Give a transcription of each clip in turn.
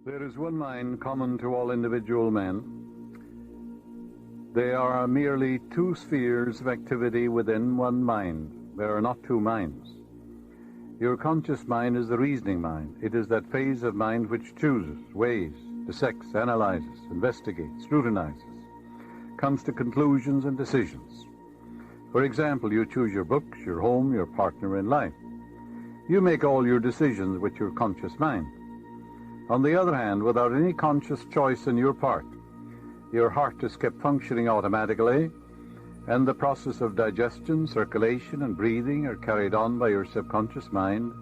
There is one mind common to all individual men. They are merely two spheres of activity within one mind. There are not two minds. Your conscious mind is the reasoning mind. It is that phase of mind which chooses, weighs, dissects, analyzes, investigates, scrutinizes, comes to conclusions and decisions. For example, you choose your books, your home, your partner in life. You make all your decisions with your conscious mind. On the other hand, without any conscious choice on your part, your heart is kept functioning automatically, and the process of digestion, circulation, and breathing are carried on by your subconscious mind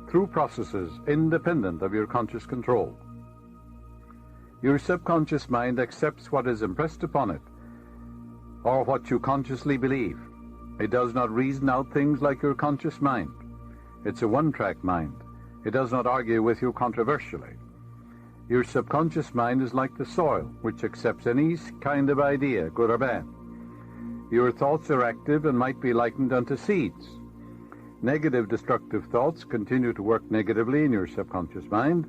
through processes independent of your conscious control. Your subconscious mind accepts what is impressed upon it, or what you consciously believe. It does not reason out things like your conscious mind. It's a one-track mind. It does not argue with you controversially. Your subconscious mind is like the soil, which accepts any kind of idea, good or bad. Your thoughts are active and might be likened unto seeds. Negative, destructive thoughts continue to work negatively in your subconscious mind,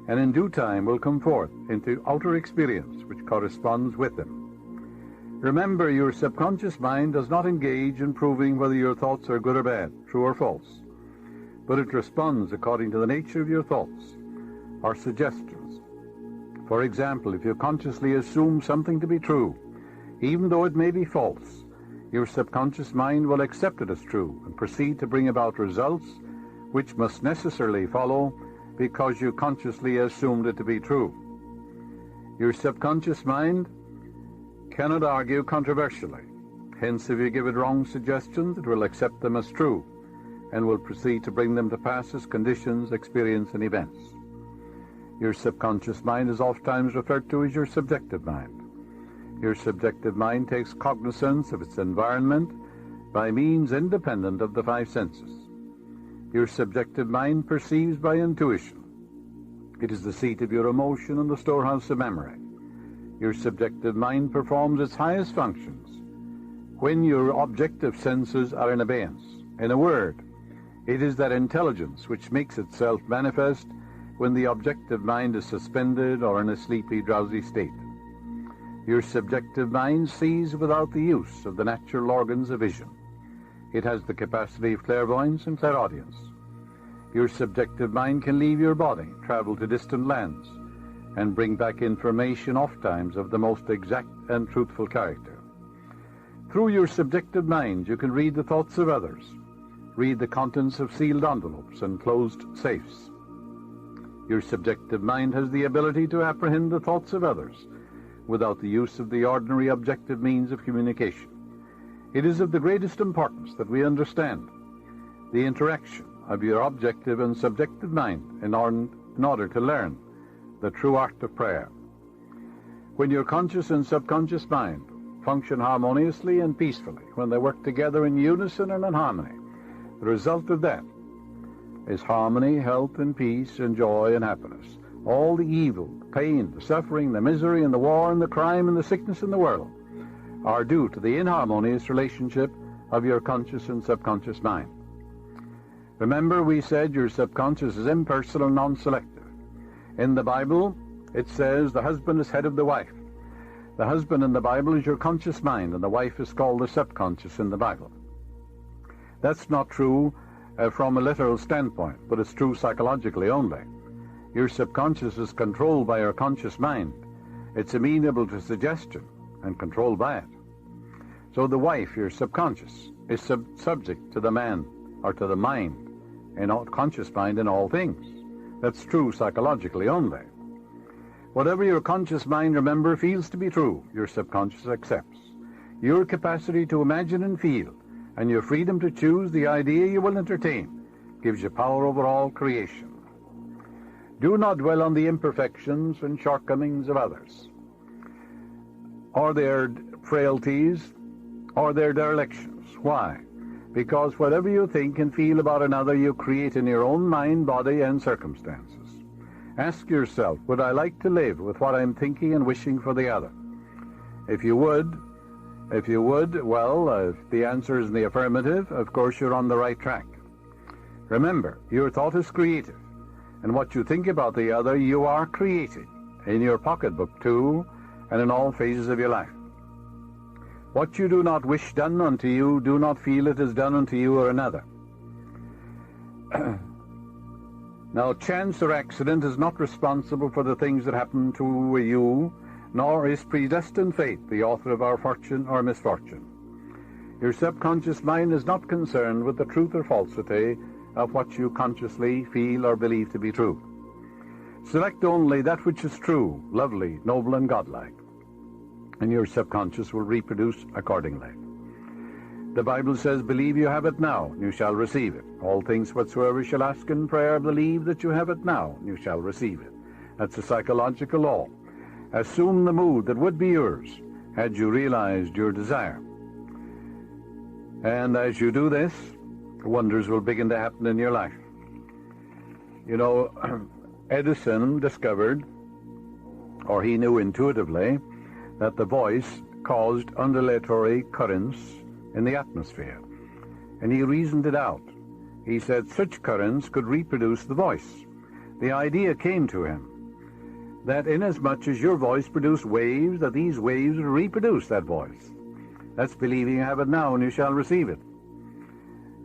and in due time will come forth into outer experience which corresponds with them. Remember, your subconscious mind does not engage in proving whether your thoughts are good or bad, true or false, but it responds according to the nature of your thoughts or suggestions. For example, if you consciously assume something to be true, even though it may be false, your subconscious mind will accept it as true and proceed to bring about results which must necessarily follow because you consciously assumed it to be true. Your subconscious mind cannot argue controversially. Hence, if you give it wrong suggestions, it will accept them as true and will proceed to bring them to pass as conditions, experience, and events. Your subconscious mind is oftentimes referred to as your subjective mind. Your subjective mind takes cognizance of its environment by means independent of the five senses. Your subjective mind perceives by intuition. It is the seat of your emotion and the storehouse of memory. Your subjective mind performs its highest functions when your objective senses are in abeyance. In a word, it is that intelligence which makes itself manifest when the objective mind is suspended or in a sleepy, drowsy state. Your subjective mind sees without the use of the natural organs of vision. It has the capacity of clairvoyance and clairaudience. Your subjective mind can leave your body, travel to distant lands, and bring back information oftentimes of the most exact and truthful character. Through your subjective mind, you can read the thoughts of others, read the contents of sealed envelopes and closed safes. Your subjective mind has the ability to apprehend the thoughts of others without the use of the ordinary objective means of communication. It is of the greatest importance that we understand the interaction of your objective and subjective mind in order to learn the true art of prayer. When your conscious and subconscious mind function harmoniously and peacefully, when they work together in unison and in harmony, the result of that is harmony, health, and peace, and joy, and happiness. All the evil, the pain, the suffering, the misery, and the war, and the crime, and the sickness in the world are due to the inharmonious relationship of your conscious and subconscious mind. Remember, we said your subconscious is impersonal, non-selective. In the Bible, it says the husband is head of the wife. The husband in the Bible is your conscious mind, and the wife is called the subconscious in the Bible. That's not true from a literal standpoint, but it's true psychologically only. Your subconscious is controlled by your conscious mind. It's amenable to suggestion and controlled by it. So the wife, your subconscious, is subject to the man or to the mind, and conscious mind in all things. That's true psychologically only. Whatever your conscious mind, remember, feels to be true, your subconscious accepts. Your capacity to imagine and feel, and your freedom to choose the idea you will entertain, gives you power over all creation. Do not dwell on the imperfections and shortcomings of others, or their frailties, or their derelictions. Why? Because whatever you think and feel about another, you create in your own mind, body, and circumstances. Ask yourself, would I like to live with what I'm thinking and wishing for the other? If you would, well, if the answer is in the affirmative, of course you're on the right track. Remember, your thought is creative. And what you think about the other, you are creating in your pocketbook too, and in all phases of your life. What you do not wish done unto you, do not feel it is done unto you or another. Now, chance or accident is not responsible for the things that happen to you, nor is predestined fate the author of our fortune or misfortune. Your subconscious mind is not concerned with the truth or falsity of what you consciously feel or believe to be true. Select only that which is true, lovely, noble, and godlike, and your subconscious will reproduce accordingly. The Bible says, believe you have it now, and you shall receive it. All things whatsoever you shall ask in prayer, believe that you have it now, and you shall receive it. That's a psychological law. Assume the mood that would be yours had you realized your desire. And as you do this, wonders will begin to happen in your life. You know, Edison discovered, or he knew intuitively, that the voice caused undulatory currents in the atmosphere. And he reasoned it out. He said such currents could reproduce the voice. The idea came to him that inasmuch as your voice produced waves, that these waves would reproduce that voice. That's believing you have it now and you shall receive it.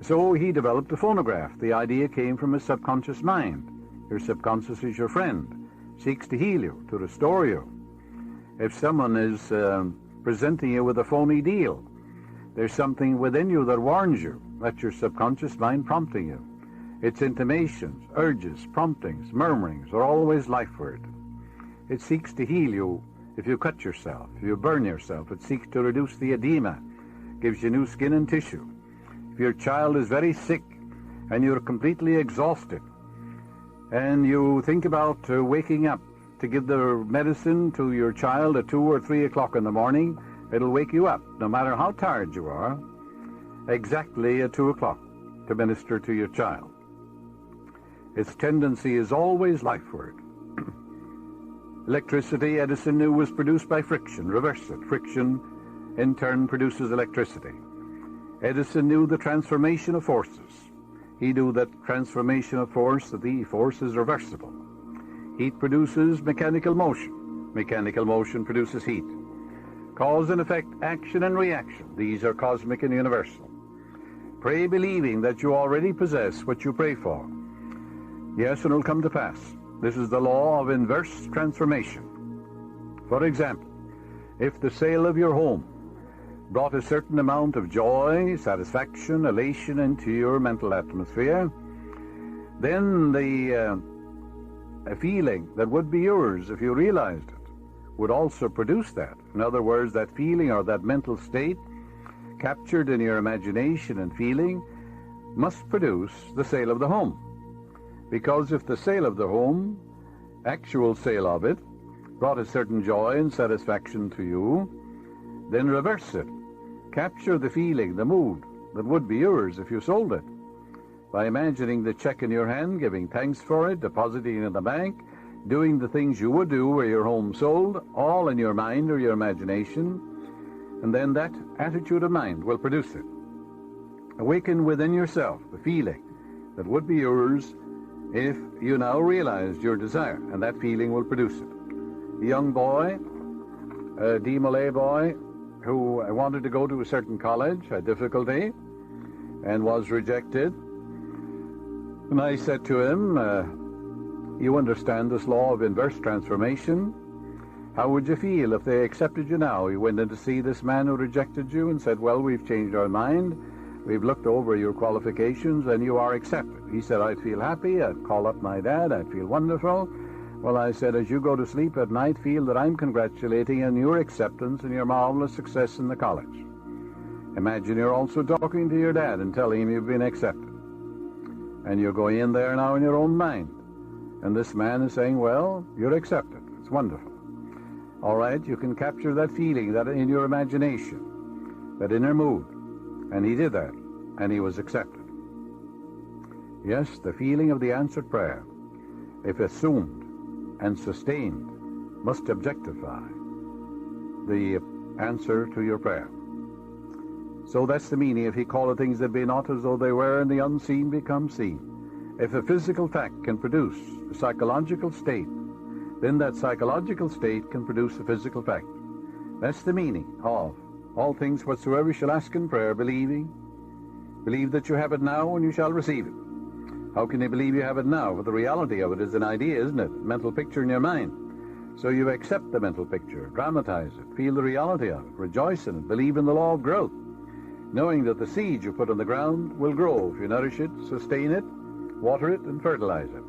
So he developed a phonograph. The idea came from his subconscious mind. Your subconscious is your friend, seeks to heal you, to restore you. If someone is presenting you with a phony deal, there's something within you that warns you. That's your subconscious mind prompting you. Its intimations, urges, promptings, murmurings are always life word. It seeks to heal you if you cut yourself, if you burn yourself. It seeks to reduce the edema, gives you new skin and tissue. If your child is very sick and you're completely exhausted and you think about waking up to give the medicine to your child at 2 or 3 o'clock in the morning, it'll wake you up, no matter how tired you are, exactly at 2 o'clock to minister to your child. Its tendency is always lifeward. Electricity, Edison knew, was produced by friction. Reverse it. Friction, in turn, produces electricity. Edison knew the transformation of forces. He knew that transformation of force, that the force is reversible. Heat produces mechanical motion. Mechanical motion produces heat. Cause and effect, action and reaction. These are cosmic and universal. Pray believing that you already possess what you pray for. Yes, and it will come to pass. This is the law of inverse transformation. For example, if the sale of your home brought a certain amount of joy, satisfaction, elation into your mental atmosphere, then the feeling that would be yours if you realized it would also produce that. In other words, that feeling or that mental state captured in your imagination and feeling must produce the sale of the home. Because if the sale of the home, actual sale of it, brought a certain joy and satisfaction to you, then reverse it. Capture the feeling, the mood that would be yours if you sold it, by imagining the check in your hand, giving thanks for it, depositing it in the bank, doing the things you would do were your home sold, all in your mind or your imagination, and then that attitude of mind will produce it. Awaken within yourself the feeling that would be yours if you now realized your desire, and that feeling will produce it. The young boy, a D. Malay boy, who wanted to go to a certain college, had difficulty, and was rejected. And I said to him, you understand this law of inverse transformation? How would you feel if they accepted you now? He went in to see this man who rejected you and said, well, we've changed our mind. We've looked over your qualifications and you are accepted. He said, I'd feel happy. I'd call up my dad. I'd feel wonderful. Well, I said, as you go to sleep at night, feel that I'm congratulating you on your acceptance and your marvelous success in the college. Imagine you're also talking to your dad and telling him you've been accepted. And you're going in there now in your own mind. And this man is saying, well, you're accepted. It's wonderful. All right, you can capture that feeling, that in your imagination, that inner mood. And he did that, and he was accepted. Yes, the feeling of the answered prayer, if assumed and sustained, must objectify the answer to your prayer. So that's the meaning. If he calleth things that be not as though they were, and the unseen become seen. If a physical fact can produce a psychological state, then that psychological state can produce a physical fact. That's the meaning of all things whatsoever you shall ask in prayer, believing. Believe that you have it now and you shall receive it. How can you believe you have it now? Well, the reality of it is an idea, isn't it? A mental picture in your mind. So you accept the mental picture, dramatize it, feel the reality of it, rejoice in it, believe in the law of growth, knowing that the seed you put on the ground will grow if you nourish it, sustain it, water it, and fertilize it.